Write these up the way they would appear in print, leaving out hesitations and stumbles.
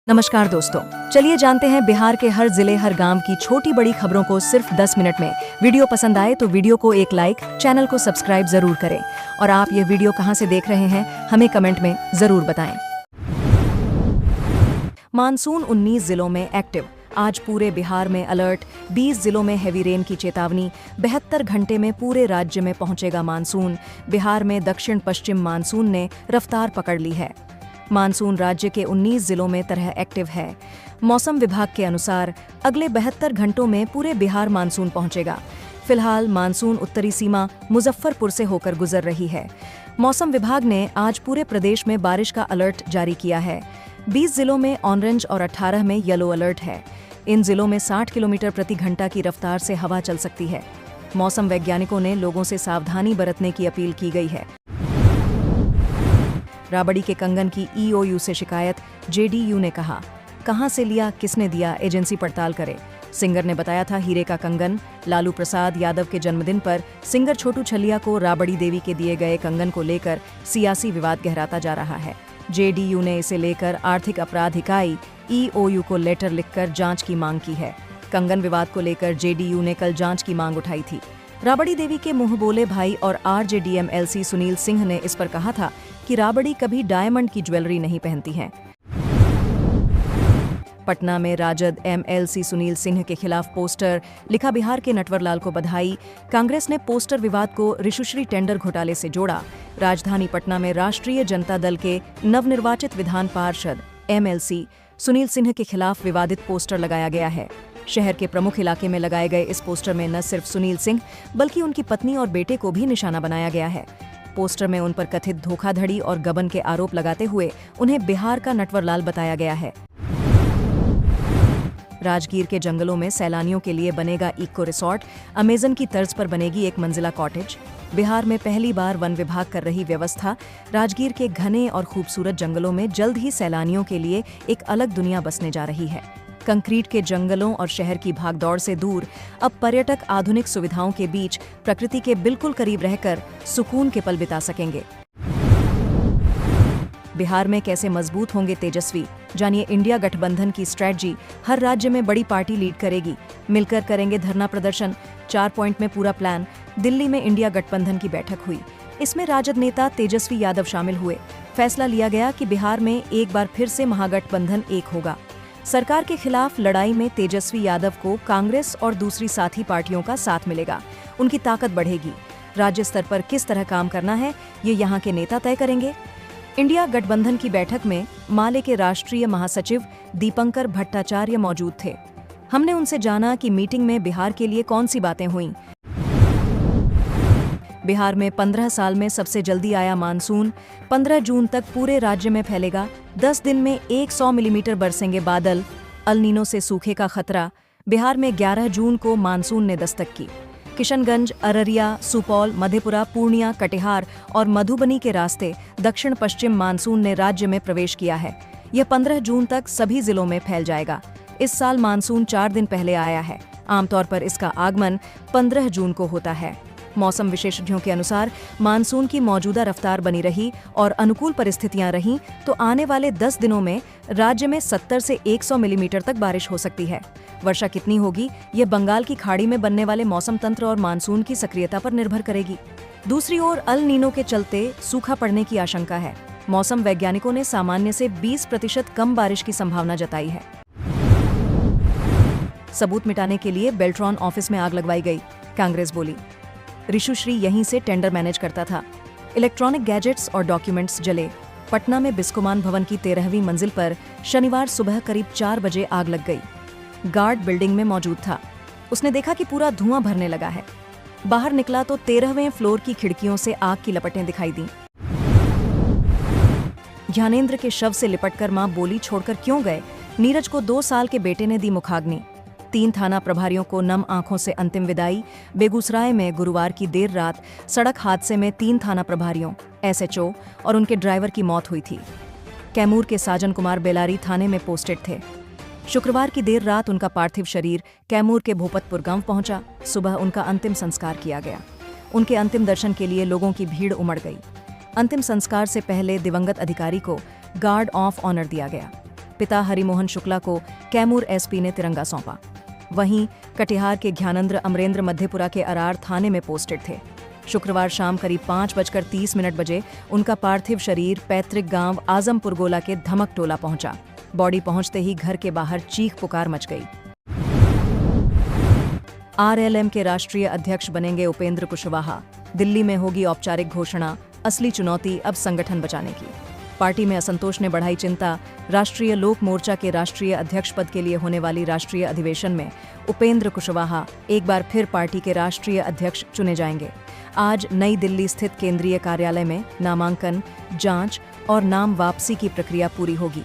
नमस्कार दोस्तों, चलिए जानते हैं बिहार के हर जिले हर गांव की छोटी बड़ी खबरों को सिर्फ 10 मिनट में। वीडियो पसंद आए तो वीडियो को एक लाइक, चैनल को सब्सक्राइब जरूर करें और आप ये वीडियो कहां से देख रहे हैं हमें कमेंट में जरूर बताएं। मानसून 19 जिलों में एक्टिव, आज पूरे बिहार में अलर्ट, 20 जिलों में हैवी रेन की चेतावनी, 72 घंटे में पूरे राज्य में पहुंचेगा मानसून। बिहार में दक्षिण पश्चिम मानसून ने रफ्तार पकड़ ली है। मानसून राज्य के 19 जिलों में तरह एक्टिव है। मौसम विभाग के अनुसार अगले 72 घंटों में पूरे बिहार मानसून पहुंचेगा। फिलहाल मानसून उत्तरी सीमा मुजफ्फरपुर से होकर गुजर रही है। मौसम विभाग ने आज पूरे प्रदेश में बारिश का अलर्ट जारी किया है। 20 जिलों में ऑरेंज और 18 में येलो अलर्ट है। इन जिलों में 60 किलोमीटर प्रति घंटा की रफ्तार से हवा चल सकती है। मौसम वैज्ञानिकों ने लोगों से सावधानी बरतने की अपील की गई है। राबड़ी के कंगन की ईओयू से शिकायत, जेडीयू ने कहा, कहां से लिया, किसने दिया, एजेंसी पड़ताल करे। सिंगर ने बताया था हीरे का कंगन। लालू प्रसाद यादव के जन्मदिन पर सिंगर छोटू छलिया को राबड़ी देवी के दिए गए कंगन को लेकर सियासी विवाद गहराता जा रहा है। जेडीयू ने इसे लेकर आर्थिक अपराध इकाई ईओयू को लेटर लिखकर जांच की मांग की है। कंगन विवाद को लेकर जेडीयू ने कल जांच की मांग उठाई थी। राबड़ी देवी के मुंह बोले भाई और आरजेडीएमएलसी सुनील सिंह ने इस पर कहा था कि राबड़ी कभी डायमंड की ज्वेलरी नहीं पहनती हैं। पटना में राजद एमएलसी सुनील सिंह के खिलाफ पोस्टर, लिखा बिहार के नटवरलाल को बधाई। कांग्रेस ने पोस्टर विवाद को ऋषुश्री टेंडर घोटाले से जोड़ा। राजधानी पटना में राष्ट्रीय जनता दल के नवनिर्वाचित विधान पार्षद एमएलसी सुनील सिंह के खिलाफ विवादित पोस्टर लगाया गया है। शहर के प्रमुख इलाके में लगाए गए इस पोस्टर में न सिर्फ सुनील सिंह बल्कि उनकी पत्नी और बेटे को भी निशाना बनाया गया है। पोस्टर में उन पर कथित धोखाधड़ी और गबन के आरोप लगाते हुए उन्हें बिहार का नटवरलाल बताया गया है। राजगीर के जंगलों में सैलानियों के लिए बनेगा इको रिसॉर्ट, अमेजन की तर्ज पर बनेगी एक मंजिला कॉटेज। बिहार में पहली बार वन विभाग कर रही व्यवस्था। राजगीर के घने और खूबसूरत जंगलों में जल्द ही सैलानियों के लिए एक अलग दुनिया बसने जा रही है। कंक्रीट के जंगलों और शहर की भागदौड़ से दूर अब पर्यटक आधुनिक सुविधाओं के बीच प्रकृति के बिल्कुल करीब रहकर सुकून के पल बिता सकेंगे। बिहार में कैसे मजबूत होंगे तेजस्वी, जानिए इंडिया गठबंधन की स्ट्रेटजी। हर राज्य में बड़ी पार्टी लीड करेगी, मिलकर करेंगे धरना प्रदर्शन, 4 पॉइंट में पूरा प्लान। दिल्ली में इंडिया गठबंधन की बैठक हुई। इसमें राजद नेता तेजस्वी यादव शामिल हुए। फैसला लिया गया कि बिहार में एक बार फिर से महागठबंधन एक होगा। सरकार के खिलाफ लड़ाई में तेजस्वी यादव को कांग्रेस और दूसरी साथी पार्टियों का साथ मिलेगा। उनकी ताकत बढ़ेगी। राज्य स्तर पर किस तरह काम करना है, ये यहाँ के नेता तय करेंगे। इंडिया गठबंधन की बैठक में माले के राष्ट्रीय महासचिव दीपंकर भट्टाचार्य मौजूद थे। हमने उनसे जाना कि मीटिंग में बिहार के लिए कौन सी बातें हुईं। बिहार में 15 साल में सबसे जल्दी आया मानसून। 15 जून तक पूरे राज्य में फैलेगा। 10 दिन में 100 मिलीमीटर बरसेंगे बादल। अल नीनो से सूखे का खतरा। बिहार में 11 जून को मानसून ने दस्तक की। किशनगंज, अररिया, सुपौल, मधेपुरा, पूर्णिया, कटिहार और मधुबनी के रास्ते दक्षिण पश्चिम मानसून ने राज्य में प्रवेश किया है। यह 15 जून तक सभी जिलों में फैल जाएगा। इस साल मानसून 4 दिन पहले आया है। आमतौर पर इसका आगमन 15 जून को होता है। मौसम विशेषज्ञों के अनुसार मानसून की मौजूदा रफ्तार बनी रही और अनुकूल परिस्थितियां रहीं तो आने वाले 10 दिनों में राज्य में 70 से 100 मिलीमीटर तक बारिश हो सकती है। वर्षा कितनी होगी, ये बंगाल की खाड़ी में बनने वाले मौसम तंत्र और मानसून की सक्रियता पर निर्भर करेगी। दूसरी ओर अल नीनो के चलते सूखा पड़ने की आशंका है। मौसम वैज्ञानिकों ने सामान्य से 20% कम बारिश की संभावना जताई है। सबूत मिटाने के लिए बेल्ट्रॉन ऑफिस में आग लगवाई गई, कांग्रेस बोली। ऋषुश्री यहीं से टेंडर मैनेज करता था। इलेक्ट्रॉनिक गैजेट्स और डॉक्यूमेंट्स जले। पटना में बिस्कोमान भवन की 13वीं मंजिल पर शनिवार सुबह करीब 4 बजे आग लग गई। गार्ड बिल्डिंग में मौजूद था। उसने देखा कि पूरा धुआं भरने लगा है। बाहर निकला तो 13वें फ्लोर की खिड़कियों से आग की लपटें दिखाई दीं। ज्ञानेंद्र के शव से लिपटकर मां बोली, छोड़कर क्यों गए। नीरज को 2 साल के बेटे ने दी मुखाग्नि। 3 थाना प्रभारियों को नम आंखों से अंतिम विदाई। बेगूसराय में गुरुवार की देर रात सड़क हादसे में 3 थाना प्रभारियों, एसएचओ और उनके ड्राइवर की मौत हुई थी। कैमूर के साजन कुमार बेलारी थाने में पोस्टेड थे। शुक्रवार की देर रात उनका पार्थिव शरीर कैमूर के भोपतपुर गांव पहुंचा। सुबह उनका अंतिम संस्कार किया गया। उनके अंतिम दर्शन के लिए लोगों की भीड़ उमड़ गई। अंतिम संस्कार से पहले दिवंगत अधिकारी को गार्ड ऑफ ऑनर दिया गया। पिता हरिमोहन शुक्ला को कैमूर एसपी ने तिरंगा सौंपा। वहीं कटिहार के ज्ञानेंद्र अमरेंद्र मध्यपुरा के अरार थाने में पोस्टेड थे। शुक्रवार शाम करीब 5:30 बजे उनका पार्थिव शरीर पैतृक गांव आजमपुर गोला के धमक टोला पहुंचा। बॉडी पहुंचते ही घर के बाहर चीख पुकार मच गई। आरएलएम के राष्ट्रीय अध्यक्ष बनेंगे उपेंद्र कुशवाहा। दिल्ली में होगी औपचारिक घोषणा। असली चुनौती अब संगठन बचाने की। पार्टी में असंतोष ने बढ़ाई चिंता। राष्ट्रीय लोक मोर्चा के राष्ट्रीय अध्यक्ष पद के लिए होने वाली राष्ट्रीय अधिवेशन में उपेंद्र कुशवाहा एक बार फिर पार्टी के राष्ट्रीय अध्यक्ष चुने जाएंगे। आज नई दिल्ली स्थित केंद्रीय कार्यालय में नामांकन, जांच और नाम वापसी की प्रक्रिया पूरी होगी।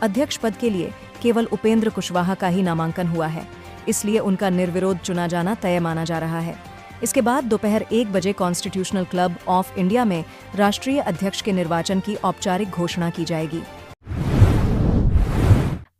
अध्यक्ष पद के लिए केवल उपेंद्र कुशवाहा का ही नामांकन हुआ है, इसलिए उनका निर्विरोध चुना जाना तय माना जा रहा है। इसके बाद दोपहर 1 बजे कॉन्स्टिट्यूशनल क्लब ऑफ इंडिया में राष्ट्रीय अध्यक्ष के निर्वाचन की औपचारिक घोषणा की जाएगी।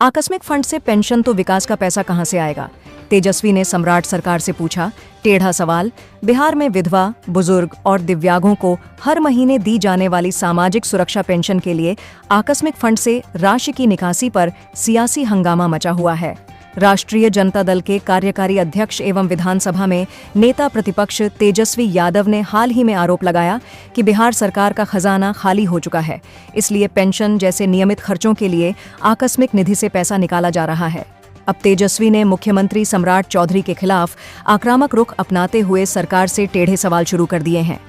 आकस्मिक फंड से पेंशन तो विकास का पैसा कहां से आएगा? तेजस्वी ने सम्राट सरकार से पूछा टेढ़ा सवाल। बिहार में विधवा, बुजुर्ग और दिव्यांगों को हर महीने दी जाने वाली सामाजिक सुरक्षा पेंशन के लिए आकस्मिक फंड से राशि की निकासी पर सियासी हंगामा मचा हुआ है। राष्ट्रीय जनता दल के कार्यकारी अध्यक्ष एवं विधानसभा में नेता प्रतिपक्ष तेजस्वी यादव ने हाल ही में आरोप लगाया कि बिहार सरकार का खजाना खाली हो चुका है, इसलिए पेंशन जैसे नियमित खर्चों के लिए आकस्मिक निधि से पैसा निकाला जा रहा है। अब तेजस्वी ने मुख्यमंत्री सम्राट चौधरी के खिलाफ आक्रामक रुख अपनाते हुए सरकार से टेढ़े सवाल शुरू कर दिए हैं।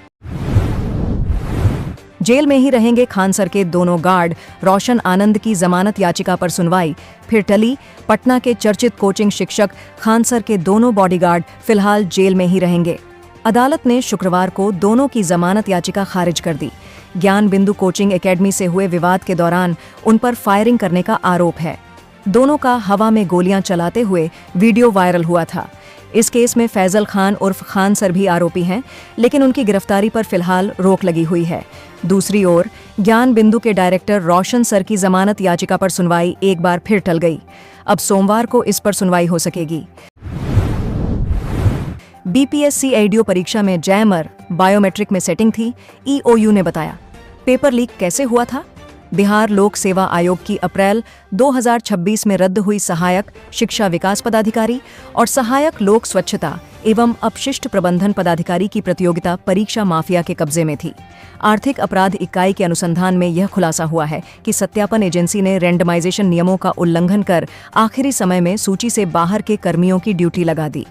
जेल में ही रहेंगे खान सर के दोनों गार्ड। रोशन आनंद की जमानत याचिका पर सुनवाई फिर टली। पटना के चर्चित कोचिंग शिक्षक खान सर के दोनों बॉडीगार्ड फिलहाल जेल में ही रहेंगे। अदालत ने शुक्रवार को दोनों की जमानत याचिका खारिज कर दी। ज्ञान बिंदु कोचिंग एकेडमी से हुए विवाद के दौरान उन पर फायरिंग करने का आरोप है। दोनों का हवा में गोलियां चलाते हुए वीडियो वायरल हुआ था। इस केस में फैजल खान उर्फ खान सर भी आरोपी हैं, लेकिन उनकी गिरफ्तारी पर फिलहाल रोक लगी हुई है। दूसरी ओर ज्ञान बिंदु के डायरेक्टर रोशन सर की जमानत याचिका पर सुनवाई एक बार फिर टल गई। अब सोमवार को इस पर सुनवाई हो सकेगी। बीपीएससी एडीओ परीक्षा में जैमर, बायोमेट्रिक में सेटिंग थी, ईओयू ने बताया। पेपर लीक कैसे हुआ था? बिहार लोक सेवा आयोग की अप्रैल 2026 में रद्द हुई सहायक शिक्षा विकास पदाधिकारी और सहायक लोक स्वच्छता एवं अपशिष्ट प्रबंधन पदाधिकारी की प्रतियोगिता परीक्षा माफिया के कब्जे में थी। आर्थिक अपराध इकाई के अनुसंधान में यह खुलासा हुआ है कि सत्यापन एजेंसी ने रैंडमाइजेशन नियमों का उल्लंघन कर आखिरी समय में सूची से बाहर के कर्मियों की ड्यूटी लगा दी।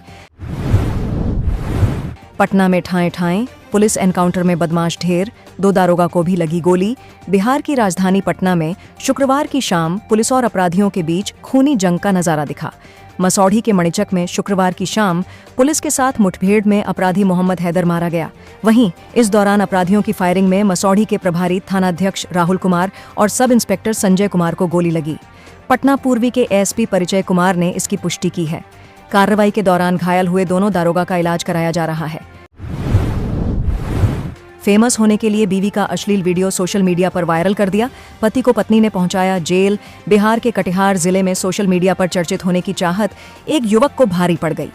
पटना में ठाएं पुलिस एनकाउंटर में बदमाश ढेर, 2 दारोगा को भी लगी गोली। बिहार की राजधानी पटना में शुक्रवार की शाम पुलिस और अपराधियों के बीच खूनी जंग का नजारा दिखा। मसौढ़ी के मणिचक में शुक्रवार की शाम पुलिस के साथ मुठभेड़ में अपराधी मोहम्मद हैदर मारा गया। वहीं इस दौरान अपराधियों की फायरिंग में मसौढ़ी के प्रभारी थानाध्यक्ष राहुल कुमार और सब इंस्पेक्टर संजय कुमार को गोली लगी। पटना पूर्वी के एसपी परिचय कुमार ने इसकी पुष्टि की है। कार्रवाई के दौरान घायल हुए दोनों दारोगा का इलाज कराया जा रहा है। फेमस होने के लिए बीवी का अश्लील वीडियो सोशल मीडिया पर वायरल कर दिया। पति को पत्नी ने पहुंचाया जेल। बिहार के कटिहार जिले में सोशल मीडिया पर चर्चित होने की चाहत एक युवक को भारी पड़ गई।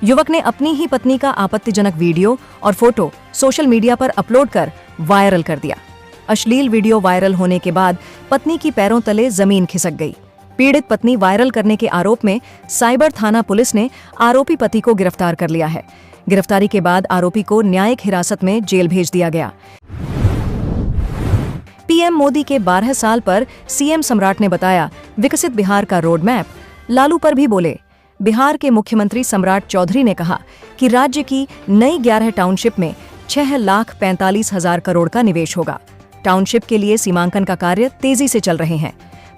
युवक ने अपनी ही पत्नी का आपत्तिजनक वीडियो और फोटो सोशल मीडिया पर अपलोड कर वायरल कर दिया। अश्लील वीडियो वायरल होने के बाद पत्नी की पैरों तले जमीन खिसक गई। पीड़ित पत्नी वायरल करने के आरोप में साइबर थाना पुलिस ने आरोपी पति को गिरफ्तार कर लिया है। गिरफ्तारी के बाद आरोपी को न्यायिक हिरासत में जेल भेज दिया गया। पीएम मोदी के 12 साल पर सीएम सम्राट ने बताया विकसित बिहार का रोड मैप। लालू पर भी बोले। बिहार के मुख्यमंत्री सम्राट चौधरी ने कहा कि राज्य की नई 11 टाउनशिप में 6,45,000 करोड़ का निवेश होगा। टाउनशिप के लिए सीमांकन का कार्य तेजी से चल रहे हैं।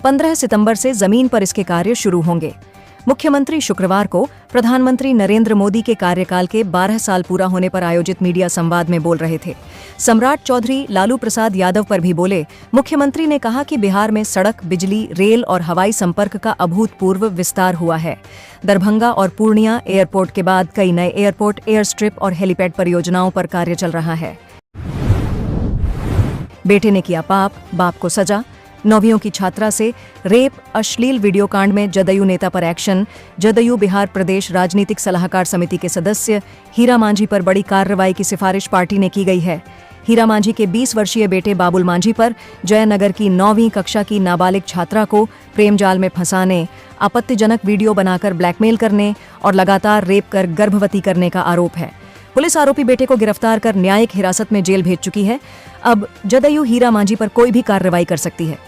15 सितंबर से जमीन पर इसके कार्य शुरू होंगे। मुख्यमंत्री शुक्रवार को प्रधानमंत्री नरेंद्र मोदी के कार्यकाल के 12 साल पूरा होने पर आयोजित मीडिया संवाद में बोल रहे थे। सम्राट चौधरी लालू प्रसाद यादव पर भी बोले। मुख्यमंत्री ने कहा कि बिहार में सड़क, बिजली, रेल और हवाई संपर्क का अभूतपूर्व विस्तार हुआ है। दरभंगा और पूर्णिया एयरपोर्ट के बाद कई नए एयरपोर्ट, एयर स्ट्रिप और हेलीपैड परियोजनाओं पर कार्य चल रहा है। बेटे ने किया पाप, बाप को सजा। 9वीं की छात्रा से रेप, अश्लील वीडियो कांड में जदयू नेता पर एक्शन। जदयू बिहार प्रदेश राजनीतिक सलाहकार समिति के सदस्य हीरा मांझी पर बड़ी कार्रवाई की सिफारिश पार्टी ने की गई है। हीरा मांझी के 20 वर्षीय बेटे बाबुल मांझी पर जयनगर की 9वीं कक्षा की नाबालिग छात्रा को प्रेम जाल में फंसाने, आपत्तिजनक वीडियो बनाकर ब्लैकमेल करने और लगातार रेप कर गर्भवती करने का आरोप है। पुलिस आरोपी बेटे को गिरफ्तार कर न्यायिक हिरासत में जेल भेज चुकी है। अब जदयू हीरा मांझी पर कोई भी कार्रवाई कर सकती है।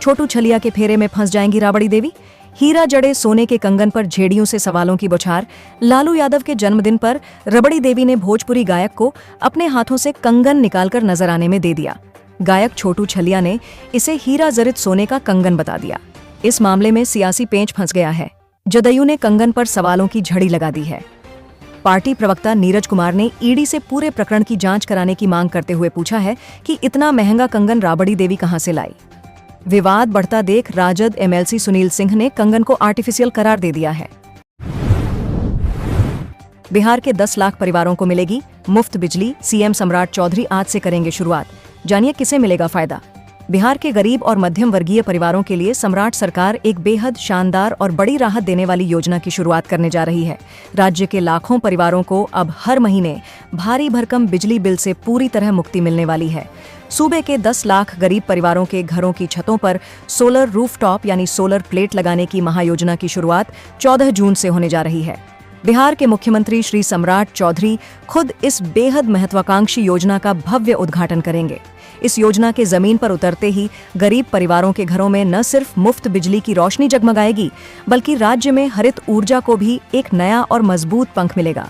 छोटू छलिया के फेरे में फंस जाएंगी राबड़ी देवी। हीरा जड़े सोने के कंगन पर झेड़ियों से सवालों की बौछार। लालू यादव के जन्मदिन पर रबड़ी देवी ने भोजपुरी गायक को अपने हाथों से कंगन निकालकर नजर आने में दे दिया। गायक छोटू छलिया ने इसे हीरा जड़ित सोने का कंगन बता दिया। इस मामले में सियासी पेंच फंस गया है। जदयू ने कंगन पर सवालों की झड़ी लगा दी है। पार्टी प्रवक्ता नीरज कुमार ने ईडी से पूरे प्रकरण की जांच कराने की मांग करते हुए पूछा है कि इतना महंगा कंगन राबड़ी देवी कहां से लाई। विवाद बढ़ता देख राजद एमएलसी सुनील सिंह ने कंगन को आर्टिफिशियल करार दे दिया है। बिहार के 10 लाख परिवारों को मिलेगी मुफ्त बिजली। सीएम सम्राट चौधरी आज से करेंगे शुरुआत। जानिए किसे मिलेगा फायदा। बिहार के गरीब और मध्यम वर्गीय परिवारों के लिए सम्राट सरकार एक बेहद शानदार और बड़ी राहत देने वाली योजना की शुरुआत करने जा रही है। राज्य के लाखों परिवारों को अब हर महीने भारी भरकम बिजली बिल से पूरी तरह मुक्ति मिलने वाली है। सूबे के 10 लाख गरीब परिवारों के घरों की छतों पर सोलर रूफटॉप यानी सोलर प्लेट लगाने की महायोजना की शुरुआत 14 जून से होने जा रही है। बिहार के मुख्यमंत्री श्री सम्राट चौधरी खुद इस बेहद महत्वाकांक्षी योजना का भव्य उद्घाटन करेंगे। इस योजना के जमीन पर उतरते ही गरीब परिवारों के घरों में न सिर्फ मुफ्त बिजली की रोशनी जगमगाएगी, बल्कि राज्य में हरित ऊर्जा को भी एक नया और मजबूत पंख मिलेगा।